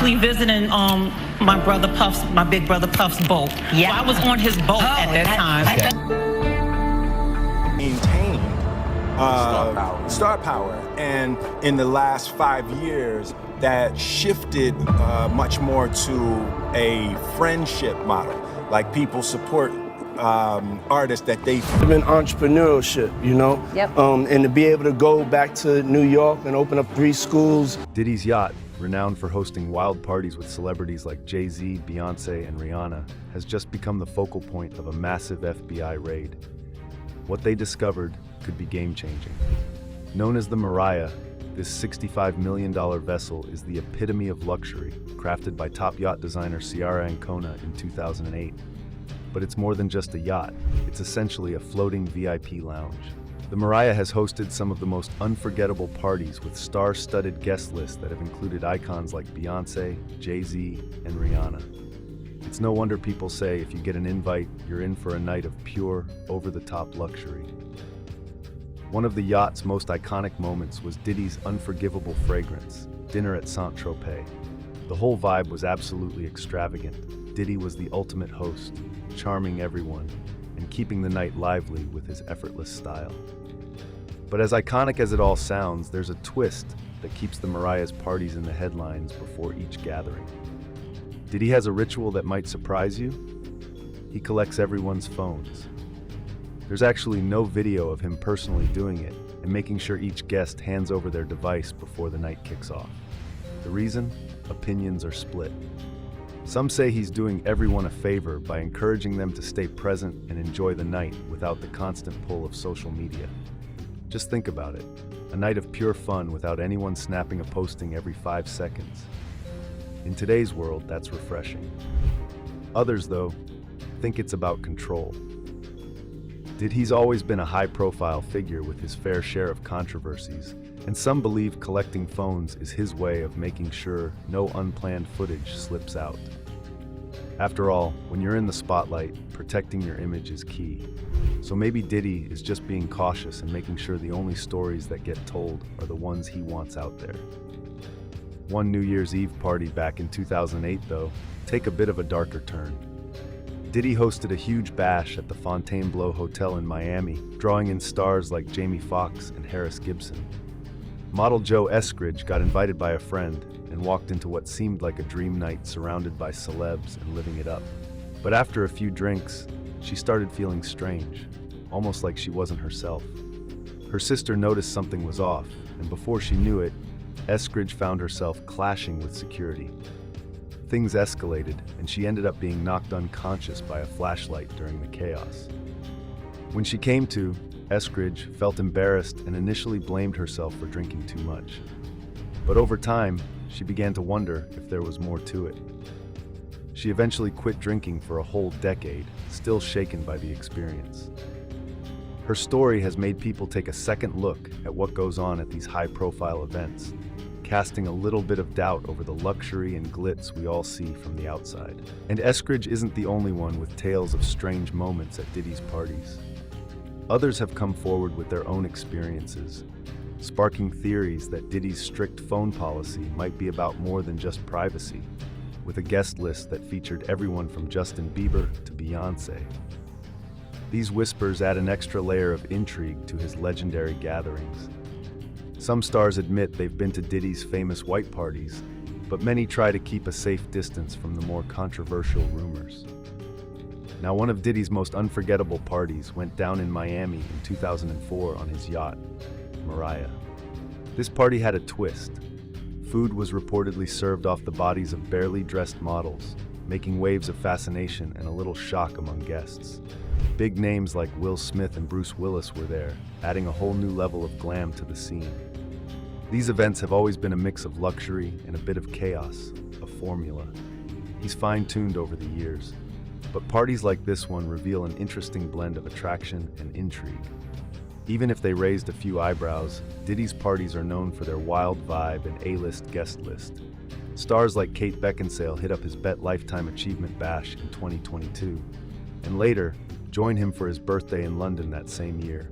actually visiting my big brother Puff's boat. Yeah. So I was on his boat at that time. Maintained star power, and in the last 5 years, that shifted much more to a friendship model. Like, people support artists that they been entrepreneurship, you know? Yep. And to be able to go back to New York and open up 3 schools. Diddy's Yacht, renowned for hosting wild parties with celebrities like Jay-Z, Beyonce, and Rihanna, has just become the focal point of a massive FBI raid. What they discovered could be game-changing. Known as the Mariah, this $65 million vessel is the epitome of luxury, crafted by top yacht designer Ciara Ancona in 2008. But it's more than just a yacht. It's essentially a floating VIP lounge. The Mariah has hosted some of the most unforgettable parties with star-studded guest lists that have included icons like Beyonce, Jay-Z, and Rihanna. It's no wonder people say if you get an invite, you're in for a night of pure, over-the-top luxury. One of the yacht's most iconic moments was Diddy's unforgivable fragrance, Dinner at Saint-Tropez. The whole vibe was absolutely extravagant. Diddy was the ultimate host, charming everyone, and keeping the night lively with his effortless style. But as iconic as it all sounds, there's a twist that keeps the Mariah's parties in the headlines before each gathering. Diddy has a ritual that might surprise you. He collects everyone's phones. There's actually no video of him personally doing it and making sure each guest hands over their device before the night kicks off. The reason? Opinions are split. Some say he's doing everyone a favor by encouraging them to stay present and enjoy the night without the constant pull of social media. Just think about it, a night of pure fun without anyone snapping a posting every 5 seconds. In today's world, that's refreshing. Others, though, think it's about control. Diddy's always been a high-profile figure with his fair share of controversies, and some believe collecting phones is his way of making sure no unplanned footage slips out. After all, when you're in the spotlight, protecting your image is key. So maybe Diddy is just being cautious and making sure the only stories that get told are the ones he wants out there. One New Year's Eve party back in 2008, though, take a bit of a darker turn. Diddy hosted a huge bash at the Fontainebleau Hotel in Miami, drawing in stars like Jamie Foxx and Harris Gibson. Model Joe Eskridge got invited by a friend and walked into what seemed like a dream night surrounded by celebs and living it up. But after a few drinks, she started feeling strange, almost like she wasn't herself. Her sister noticed something was off, and before she knew it, Eskridge found herself clashing with security. Things escalated, and she ended up being knocked unconscious by a flashlight during the chaos. When she came to, Eskridge felt embarrassed and initially blamed herself for drinking too much. But over time, she began to wonder if there was more to it. She eventually quit drinking for a whole decade, still shaken by the experience. Her story has made people take a second look at what goes on at these high-profile events, casting a little bit of doubt over the luxury and glitz we all see from the outside. And Eskridge isn't the only one with tales of strange moments at Diddy's parties. Others have come forward with their own experiences, sparking theories that Diddy's strict phone policy might be about more than just privacy, with a guest list that featured everyone from Justin Bieber to Beyonce. These whispers add an extra layer of intrigue to his legendary gatherings. Some stars admit they've been to Diddy's famous white parties, but many try to keep a safe distance from the more controversial rumors. Now, one of Diddy's most unforgettable parties went down in Miami in 2004 on his yacht, Mariah. This party had a twist. Food was reportedly served off the bodies of barely dressed models, making waves of fascination and a little shock among guests. Big names like Will Smith and Bruce Willis were there, adding a whole new level of glam to the scene. These events have always been a mix of luxury and a bit of chaos, a formula. He's fine-tuned over the years, but parties like this one reveal an interesting blend of attraction and intrigue. Even if they raised a few eyebrows, Diddy's parties are known for their wild vibe and A-list guest list. Stars like Kate Beckinsale hit up his Bet Lifetime Achievement Bash in 2022, and later, join him for his birthday in London that same year.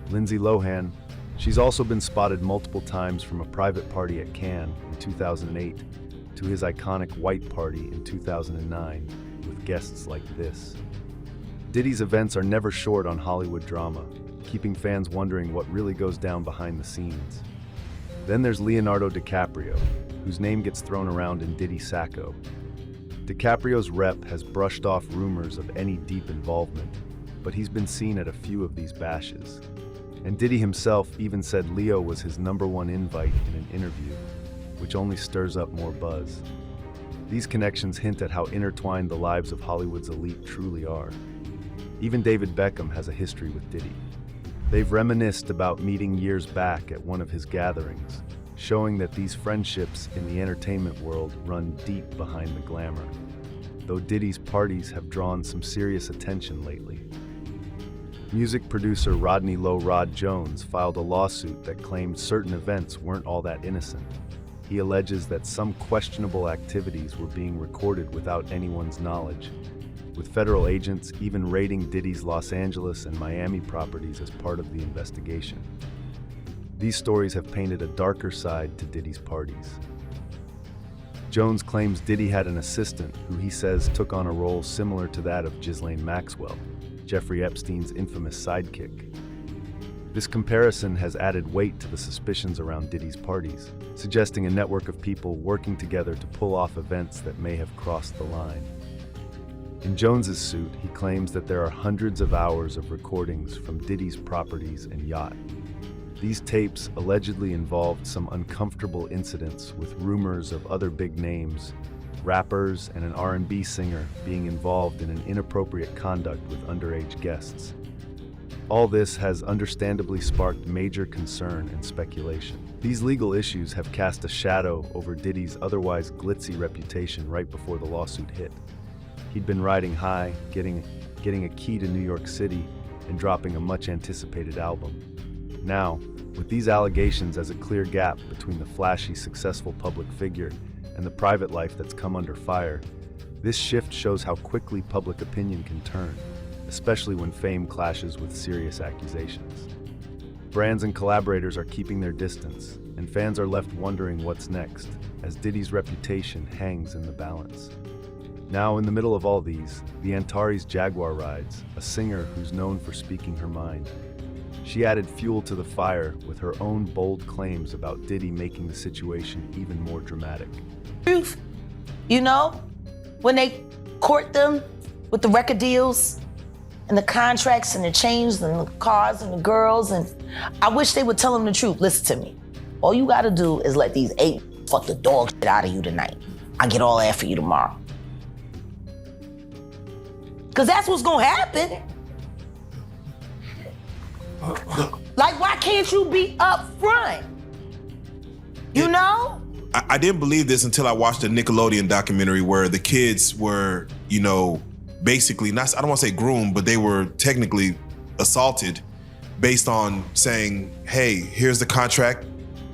Lindsay Lohan, she's also been spotted multiple times from a private party at Cannes in 2008 to his iconic White Party in 2009 with guests like this. Diddy's events are never short on Hollywood drama, keeping fans wondering what really goes down behind the scenes. Then there's Leonardo DiCaprio, whose name gets thrown around in Diddy Sacco. DiCaprio's rep has brushed off rumors of any deep involvement, but he's been seen at a few of these bashes. And Diddy himself even said Leo was his #1 invite in an interview, which only stirs up more buzz. These connections hint at how intertwined the lives of Hollywood's elite truly are. Even David Beckham has a history with Diddy. They've reminisced about meeting years back at one of his gatherings, showing that these friendships in the entertainment world run deep behind the glamour, though Diddy's parties have drawn some serious attention lately. Music producer Rodney Low Rod Jones filed a lawsuit that claimed certain events weren't all that innocent. He alleges that some questionable activities were being recorded without anyone's knowledge, with federal agents even raiding Diddy's Los Angeles and Miami properties as part of the investigation. These stories have painted a darker side to Diddy's parties. Jones claims Diddy had an assistant who he says took on a role similar to that of Ghislaine Maxwell, Jeffrey Epstein's infamous sidekick. This comparison has added weight to the suspicions around Diddy's parties, suggesting a network of people working together to pull off events that may have crossed the line. In Jones's suit, he claims that there are hundreds of hours of recordings from Diddy's properties and Yacht. These tapes allegedly involved some uncomfortable incidents with rumors of other big names, rappers and an R&B singer being involved in an inappropriate conduct with underage guests. All this has understandably sparked major concern and speculation. These legal issues have cast a shadow over Diddy's otherwise glitzy reputation right before the lawsuit hit. He'd been riding high, getting a key to New York City and dropping a much-anticipated album. Now, with these allegations as a clear gap between the flashy, successful public figure and the private life that's come under fire, this shift shows how quickly public opinion can turn, especially when fame clashes with serious accusations. Brands and collaborators are keeping their distance, and fans are left wondering what's next, as Diddy's reputation hangs in the balance. Now, in the middle of all these, the Antares Jaguar rides, a singer who's known for speaking her mind. She added fuel to the fire with her own bold claims about Diddy making the situation even more dramatic. Truth, you know, when they court them with the record deals and the contracts and the chains and the cars and the girls, and I wish they would tell them the truth. Listen to me. All you gotta do is let these 8 fuck the dog shit out of you tonight. I get all that for you tomorrow. Cause that's what's gonna happen. Like, why can't you be up front? You know? I didn't believe this until I watched a Nickelodeon documentary where the kids were, you know, basically, not, I don't want to say groomed, but they were technically assaulted based on saying, hey, here's the contract.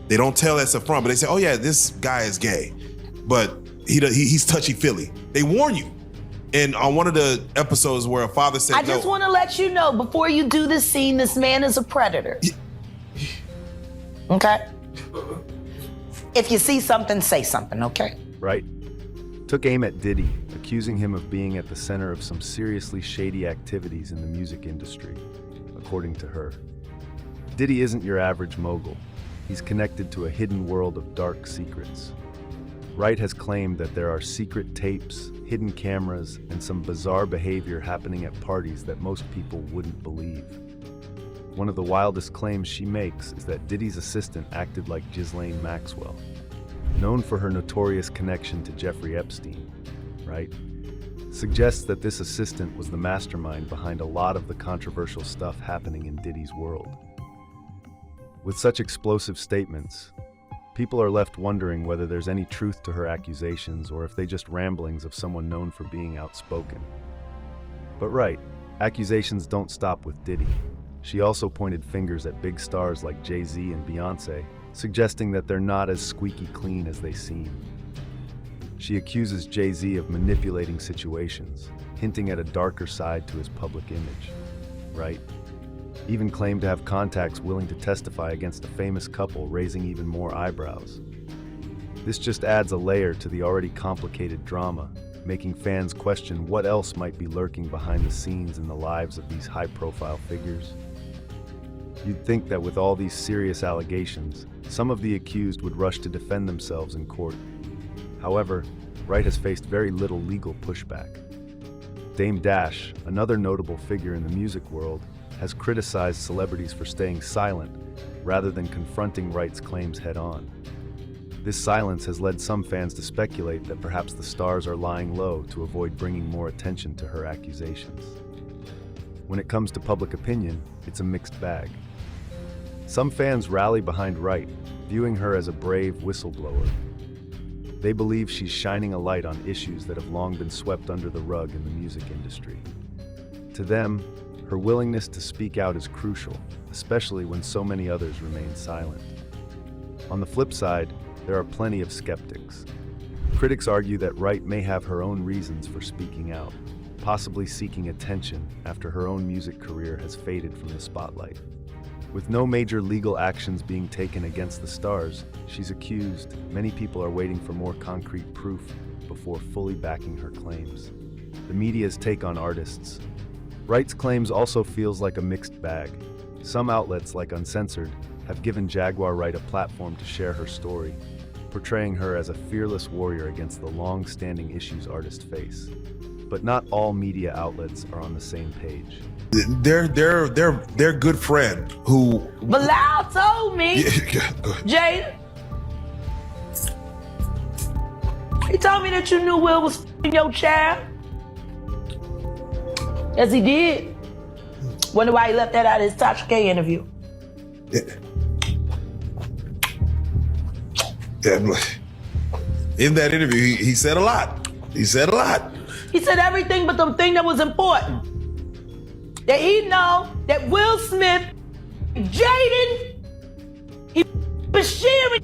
They don't tell us up front, but they say, oh yeah, this guy is gay, but he's touchy-feely. They warn you. And on one of the episodes where a father said, I just want to let you know, before you do this scene, this man is a predator. Okay? If you see something, say something, okay? Right? Took aim at Diddy, accusing him of being at the center of some seriously shady activities in the music industry, according to her. Diddy isn't your average mogul. He's connected to a hidden world of dark secrets. Wright has claimed that there are secret tapes, hidden cameras, and some bizarre behavior happening at parties that most people wouldn't believe. One of the wildest claims she makes is that Diddy's assistant acted like Ghislaine Maxwell, known for her notorious connection to Jeffrey Epstein. Wright suggests that this assistant was the mastermind behind a lot of the controversial stuff happening in Diddy's world. With such explosive statements, people are left wondering whether there's any truth to her accusations or if they just ramblings of someone known for being outspoken. But right, accusations don't stop with Diddy. She also pointed fingers at big stars like Jay-Z and Beyonce, suggesting that they're not as squeaky clean as they seem. She accuses Jay-Z of manipulating situations, hinting at a darker side to his public image. Right? Even claimed to have contacts willing to testify against a famous couple, raising even more eyebrows. This just adds a layer to the already complicated drama, making fans question what else might be lurking behind the scenes in the lives of these high-profile figures. You'd think that with all these serious allegations, some of the accused would rush to defend themselves in court. However, Wright has faced very little legal pushback. Dame Dash, another notable figure in the music world, has criticized celebrities for staying silent rather than confronting Wright's claims head-on. This silence has led some fans to speculate that perhaps the stars are lying low to avoid bringing more attention to her accusations. When it comes to public opinion, it's a mixed bag. Some fans rally behind Wright, viewing her as a brave whistleblower. They believe she's shining a light on issues that have long been swept under the rug in the music industry. To them, her willingness to speak out is crucial, especially when so many others remain silent. On the flip side, there are plenty of skeptics. Critics argue that Wright may have her own reasons for speaking out, possibly seeking attention after her own music career has faded from the spotlight. With no major legal actions being taken against the stars she's accused, many people are waiting for more concrete proof before fully backing her claims. The media's take on artists. Wright's claims also feels like a mixed bag. Some outlets, like Uncensored, have given Jaguar Wright a platform to share her story, portraying her as a fearless warrior against the long-standing issues artists face. But not all media outlets are on the same page. Their good friend who Bilal told me, Jada, he told me that you knew Will was f***ing your child. Yes, he did. Wonder why he left that out of his Tasha K interview. In that interview, he said a lot. He said a lot. He said everything but the thing that was important. That he know that Will Smith, Jaden, he Bashir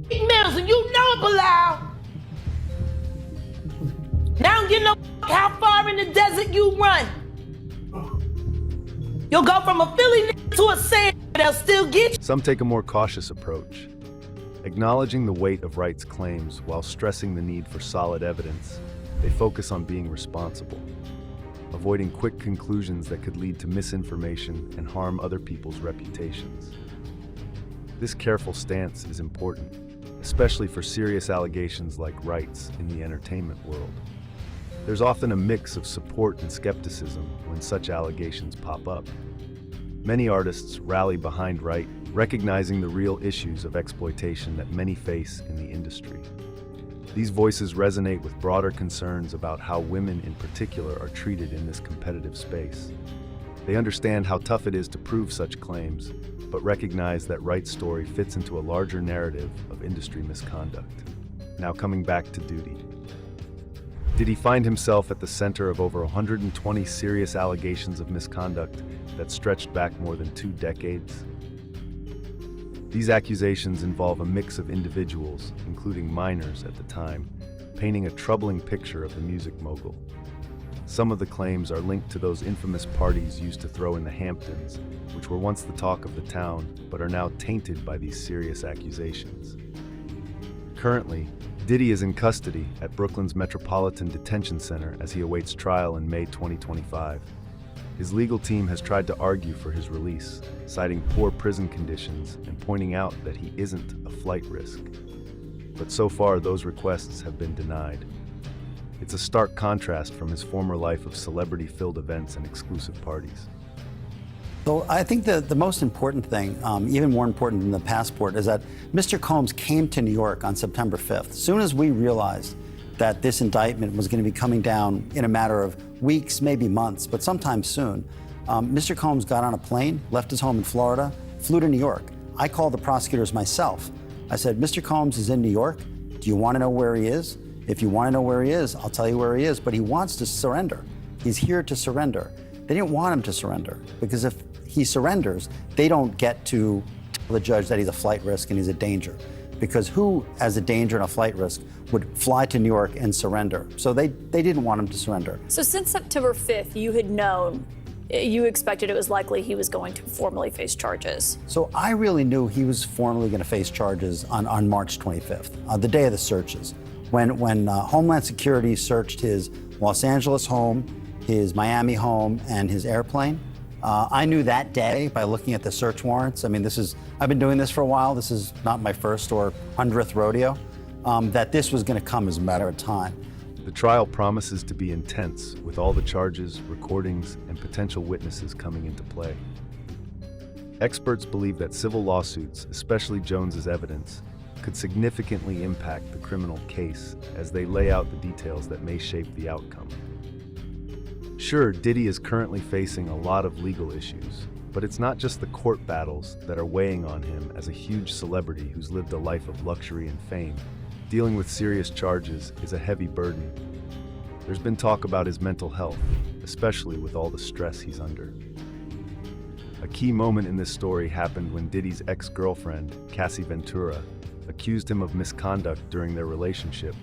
Mills, and you know it, Bilal. Now I don't give no how far in the desert you run. You'll go from a Philly to a sand, they'll still get you. Some take a more cautious approach, acknowledging the weight of Wright's claims while stressing the need for solid evidence. They focus on being responsible, avoiding quick conclusions that could lead to misinformation and harm other people's reputations. This careful stance is important, especially for serious allegations like Wright's in the entertainment world. There's often a mix of support and skepticism when such allegations pop up. Many artists rally behind Wright, recognizing the real issues of exploitation that many face in the industry. These voices resonate with broader concerns about how women in particular are treated in this competitive space. They understand how tough it is to prove such claims, but recognize that Wright's story fits into a larger narrative of industry misconduct. Now coming back to Diddy. Did he find himself at the center of over 120 serious allegations of misconduct that stretched back more than 2 decades? These accusations involve a mix of individuals, including minors at the time, painting a troubling picture of the music mogul. Some of the claims are linked to those infamous parties used to throw in the Hamptons, which were once the talk of the town, but are now tainted by these serious accusations. Currently, Diddy is in custody at Brooklyn's Metropolitan Detention Center as he awaits trial in May 2025. His legal team has tried to argue for his release, citing poor prison conditions and pointing out that he isn't a flight risk. But so far, those requests have been denied. It's a stark contrast from his former life of celebrity-filled events and exclusive parties. So I think the most important thing, even more important than the passport, is that Mr. Combs came to New York on September 5th. As soon as we realized that this indictment was going to be coming down in a matter of weeks, maybe months, but sometime soon, Mr. Combs got on a plane, left his home in Florida, flew to New York. I called the prosecutors myself. I said, Mr. Combs is in New York. Do you want to know where he is? If you want to know where he is, I'll tell you where he is, but he wants to surrender. He's here to surrender. They didn't want him to surrender because if he surrenders, they don't get to tell the judge that he's a flight risk and he's a danger. Because who, as a danger and a flight risk, would fly to New York and surrender? So they didn't want him to surrender. So since September 5th, you had known you expected it was likely he was going to formally face charges. So I really knew he was formally going to face charges on March 25th, the day of the searches, when Homeland Security searched his Los Angeles home, his Miami home, and his airplane. I knew that day by looking at the search warrants. I mean, I've been doing this for a while. This is not my first or 100th rodeo, that this was going to come as a matter of time. The trial promises to be intense, with all the charges, recordings, and potential witnesses coming into play. Experts believe that civil lawsuits, especially Jones's evidence, could significantly impact the criminal case as they lay out the details that may shape the outcome. Sure, Diddy is currently facing a lot of legal issues, but it's not just the court battles that are weighing on him as a huge celebrity who's lived a life of luxury and fame. Dealing with serious charges is a heavy burden. There's been talk about his mental health, especially with all the stress he's under. A key moment in this story happened when Diddy's ex-girlfriend, Cassie Ventura, accused him of misconduct during their relationship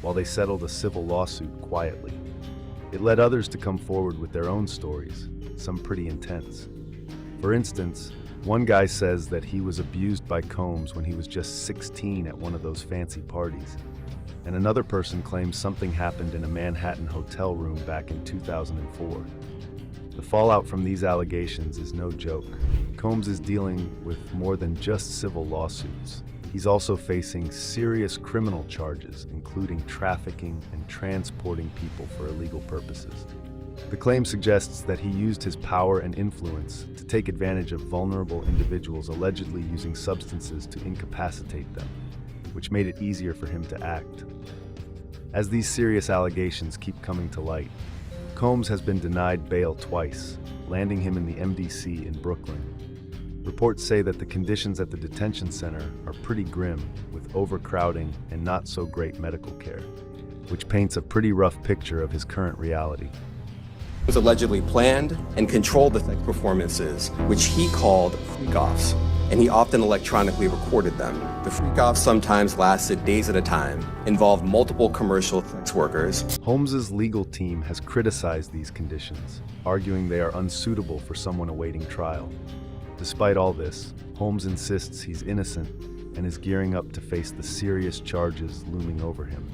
while they settled a civil lawsuit quietly. It led others to come forward with their own stories, some pretty intense. For instance, one guy says that he was abused by Combs when he was just 16 at one of those fancy parties. And another person claims something happened in a Manhattan hotel room back in 2004. The fallout from these allegations is no joke. Combs is dealing with more than just civil lawsuits. He's also facing serious criminal charges, including trafficking and transporting people for illegal purposes. The claim suggests that he used his power and influence to take advantage of vulnerable individuals allegedly using substances to incapacitate them, which made it easier for him to act. As these serious allegations keep coming to light, Combs has been denied bail twice, landing him in the MDC in Brooklyn. Reports say that the conditions at the detention center are pretty grim, with overcrowding and not so great medical care, which paints a pretty rough picture of his current reality. Was allegedly planned and controlled the sex performances, which he called freak-offs, and he often electronically recorded them. The freak-offs sometimes lasted days at a time, involved multiple commercial sex workers. Holmes's legal team has criticized these conditions, arguing they are unsuitable for someone awaiting trial. Despite all this, Holmes insists he's innocent and is gearing up to face the serious charges looming over him.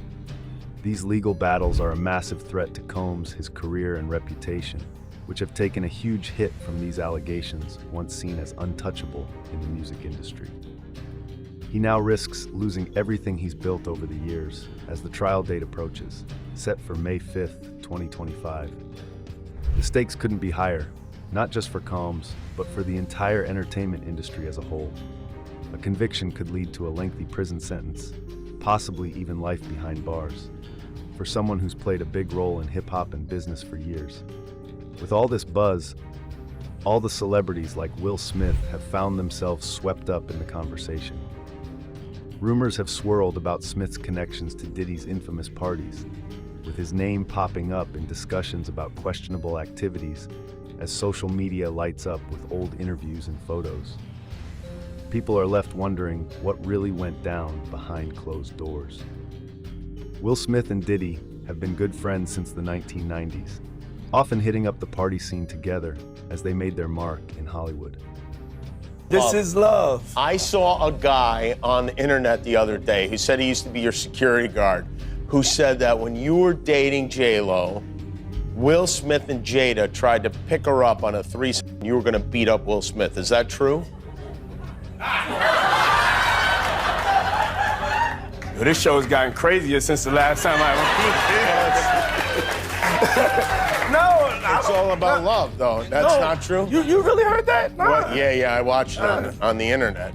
These legal battles are a massive threat to Combs, his career and reputation, which have taken a huge hit from these allegations, once seen as untouchable in the music industry. He now risks losing everything he's built over the years as the trial date approaches, set for May 5th, 2025. The stakes couldn't be higher, not just for Combs, but for the entire entertainment industry as a whole. A conviction could lead to a lengthy prison sentence, possibly even life behind bars, for someone who's played a big role in hip-hop and business for years. With all this buzz, all the celebrities like Will Smith have found themselves swept up in the conversation. Rumors have swirled about Smith's connections to Diddy's infamous parties, with his name popping up in discussions about questionable activities as social media lights up with old interviews and photos. People are left wondering what really went down behind closed doors. Will Smith and Diddy have been good friends since the 1990s, often hitting up the party scene together as they made their mark in Hollywood. This is love. I saw a guy on the internet the other day who said he used to be your security guard, who said that when you were dating J-Lo, Will Smith and Jada tried to pick her up on a threesome. You were going to beat up Will Smith. Is that true? This show has gotten crazier since the last time I ever. No, it's all about love, though. That's not true? You really heard that? Nah. What? Yeah, I watched it on the internet.